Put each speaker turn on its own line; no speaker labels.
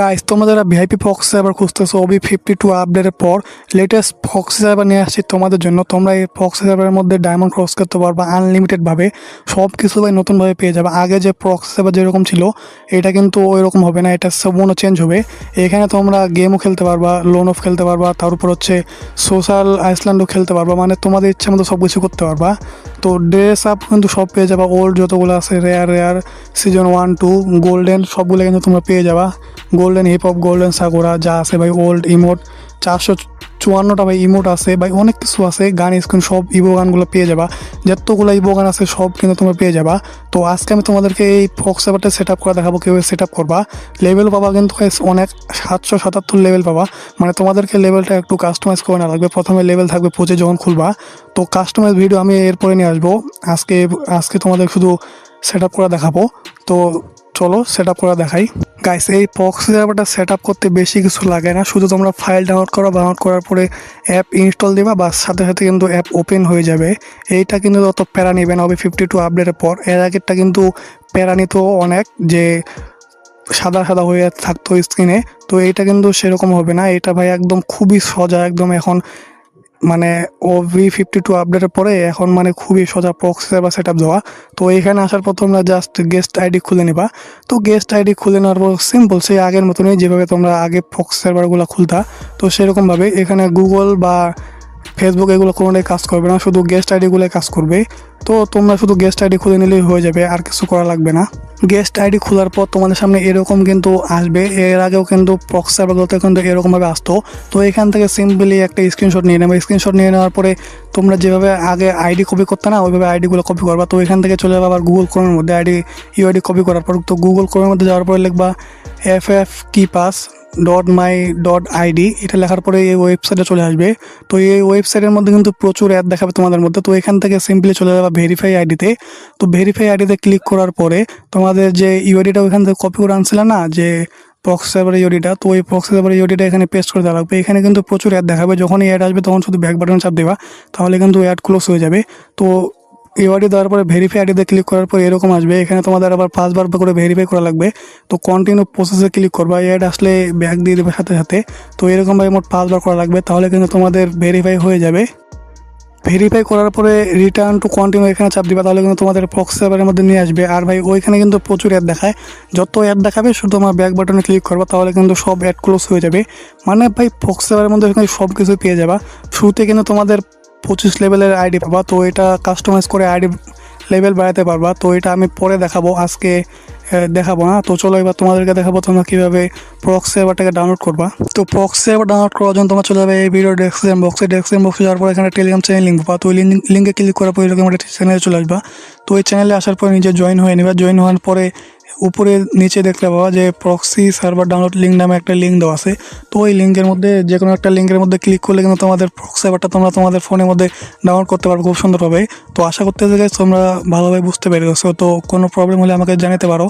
Guys, তোমরা যারা VIP Fox server খুঁজতেছো OB52 আপডেটের পর লেটেস্ট ফক্স সার্ভার নিয়ে আসছি তোমাদের জন্য। তোমরা এই ফক্স সার্ভারের মধ্যে ডায়মন্ড ক্রস করতে পারবা আনলিমিটেডভাবে, সব কিছু ভাই নতুনভাবে পেয়ে যাবে। আগে যে ফক্স সার্ভার যেরকম ছিল এটা কিন্তু ওই রকম হবে না, এটা সম্পূর্ণ চেঞ্জ হবে। এখানে তোমরা গেমও খেলতে পারবা, লোন অফ খেলতে পারবা, তার উপর হচ্ছে সোশ্যাল আইসল্যান্ডও খেলতে পারবা, মানে তোমাদের ইচ্ছা মতো সব কিছু করতে পারবা। তো ড্রেস আপ কিন্তু সব পেয়ে যাবা, ওল্ড যতগুলো আছে, রেয়ার সিজন 1 2 গোল্ডেন সবগুলো কিন্তু তোমরা পেয়ে যাবা। গোল্ডেন হিপ হপ, গোল্ডেন সাগোরা যা আছে ভাই, ওল্ড ইমোট 454টা ভাই ইমোট আছে ভাই, অনেক কিছু আছে। গান স্ক্রিন সব ইভো গানগুলো পেয়ে যাবা, যতগুলো ইভো গান আছে সব কিন্তু তোমরা পেয়ে যাবা। তো আজকে আমি তোমাদেরকে এই ফক্স সার্ভারটা সেট আপ করে দেখাবো, কীভাবে সেট আপ করবা। লেভেল পাবা কিন্তু অনেক 777 লেভেল পাবা, মানে তোমাদেরকে লেভেলটা একটু কাস্টমাইজ করে না লাগবে। প্রথমে লেভেল থাকবে 25 যখন খুলবা, তো কাস্টমাইজ ভিডিও আমি এরপরে নিয়ে আসবো। আজকে আজকে তোমাদের শুধু সেট আপ করে দেখাবো। তো চলো সেট আপ করে দেখাই। গাইস, এই ফক্স সার্ভারটা সেট আপ করতে বেশি কিছু লাগে না, শুধু তোমরা ফাইল ডাউনলোড করো, ডাউনলোড করার পরে অ্যাপ ইনস্টল দিবা, বা সাথে সাথে কিন্তু অ্যাপ ওপেন হয়ে যাবে। এইটা কিন্তু অত প্যারা নেবে না OB52 আপডেটের পর। এর আগেরটা কিন্তু প্যারা নিত অনেক, যে সাদা সাদা হয়ে থাকতো স্ক্রিনে। তো এইটা কিন্তু সেরকম হবে না, এটা ভাই একদম খুবই সোজা একদম। এখন মানে OB52 আপডেটের পরে এখন মানে খুবই সোজা ফক্স সার্ভার সেট আপ দেওয়া। তো এখানে আসার পর তোমরা জাস্ট গেস্ট আইডি খুলে নিবা। তো গেস্ট আইডি খুলে নেওয়ার পর সিম্পল সেই আগের মতনই, যেভাবে তোমরা আগে ফক্স সার্ভারগুলো খুলতা, তো সেরকমভাবে এখানে গুগল বা ফেসবুক এগুলো কোনোটাই কাজ করবে না, শুধু গেস্ট আইডিগুলোই কাজ করবে। তো তোমরা শুধু গেস্ট আইডি খুলে নিলেই হয়ে যাবে, আর কিছু করা লাগবে না। গেস্ট আইডি খোলার পর তোমাদের সামনে এরকম কিন্তু আসবে। এর আগেও কিন্তু ফক্স সার্ভারগুলোতে কিন্তু এরকমভাবে আসতো। তো এখান থেকে সিম্পলি একটা স্ক্রিনশট নিয়ে নেবে। স্ক্রিনশট নিয়ে নেওয়ার পরে তোমরা যেভাবে আগে আইডি কপি করতে না, ওইভাবে আইডিগুলো কপি করবা। তো এখান থেকে চলে যাবে আবার গুগল ক্রোমের মধ্যে, ইউআইডি কপি করার পর তো গুগল ক্রোমের মধ্যে যাওয়ার পরে লিখবা ffkeepass.my.id। এটা লেখার পরে এই ওয়েবসাইটে চলে আসবে। তো এই ওয়েবসাইটের মধ্যে কিন্তু প্রচুর অ্যাড দেখাবে তোমাদের মধ্যে। তো এখান থেকে সিম্পলি চলে যাবে ভেরিফাই আইডিতে। তো ভেরিফাই আইডিতে ক্লিক করার পরে তোমাদের যে ইউআইডিটা ওইখান থেকে কপি করে আনছিল না, যে ফক্স সার্ভারের ইউআইডিটা, তো ওই ফক্স সার্ভারের ইউআইডিটা এখানে পেস্ট করে দেওয়া লাগবে। এখানে কিন্তু প্রচুর অ্যাড দেখাবে, যখনই অ্যাড আসবে তখন শুধু ব্যাক বাটন চাপ দেবা, তাহলে কিন্তু অ্যাড ক্লোজ হয়ে যাবে। তো ইউআইডি দেওয়ার পরে ভেরিফাই আইডিতে ক্লিক করার পর এরকম আসবে। এখানে তোমাদের আবার 5বার করে ভেরিফাই করা লাগবে। তো কন্টিনিউ প্রসেসে ক্লিক করবা, অ্যাড আসলে ব্যাক দিয়ে দেবে সাথে সাথে। তো এরকমভাবে মোট 5বার করা লাগবে, তাহলে কিন্তু তোমাদের ভেরিফাই হয়ে যাবে। ভেরিফাই করার পরে রিটার্ন টু কন্টিনিউ এখানে চাপ দিবা, তাহলে কিন্তু তোমাদের ফক্স সার্ভারের মধ্যে নিয়ে আসবে। আর ভাই ওইখানে কিন্তু প্রচুর অ্যাড দেখায়, যত অ্যাড দেখাবে শুধু আমার ব্যাক বাটনে ক্লিক করবা, তাহলে কিন্তু সব অ্যাড ক্লোজ হয়ে যাবে। মানে ভাই ফক্স সার্ভারের মধ্যে এখানে সব কিছু পেয়ে যাবা। শুরুতে কিন্তু তোমাদের 25 লেভেলের আইডি পাবা, তো এটা কাস্টমাইজ করে আইডি লেভেল বাড়াতে পারবা। তো এটা আমি পরে দেখাবো, আজকে দেখাবো না। তো চলো এবার তোমাদেরকে দেখাবো তোমরা কীভাবে ফক্স সার্ভারটাকে ডাউনলোড করবা। তো ফক্স সার্ভার ডাউনলোড করার জন্য তোমরা চলে যাবে এই ভিডিও ডেসক্রিপশন বক্সে যাওয়ার পর এখানে টেলিগ্রাম চ্যানেল লিঙ্ক পাবা। তো ওই লিঙ্কে ক্লিক করার পর এরকম একটা চ্যানেলে চলে আসবা। তো ওই চ্যানেলে আসার পর নিজে জয়েন হয়ে নেবা। জয়েন হওয়ার পরে উপরে নিচে দেখতে পাবা যে প্রক্সি সার্ভার ডাউনলোড লিঙ্ক নামে একটা লিঙ্ক দেওয়া আছে। তো ওই লিঙ্কের মধ্যে যে কোনো একটা লিঙ্কের মধ্যে ক্লিক করলে কিন্তু তোমাদের প্রক্সি সার্ভারটা তোমরা তোমাদের ফোনের মধ্যে ডাউনলোড করতে পারবে খুব সুন্দরভাবে। তো আশা করতে চাই তোমরা ভালোভাবে বুঝতে পেরেছো। তো কোনো প্রবলেম হলে আমাকে জানাতে পারো।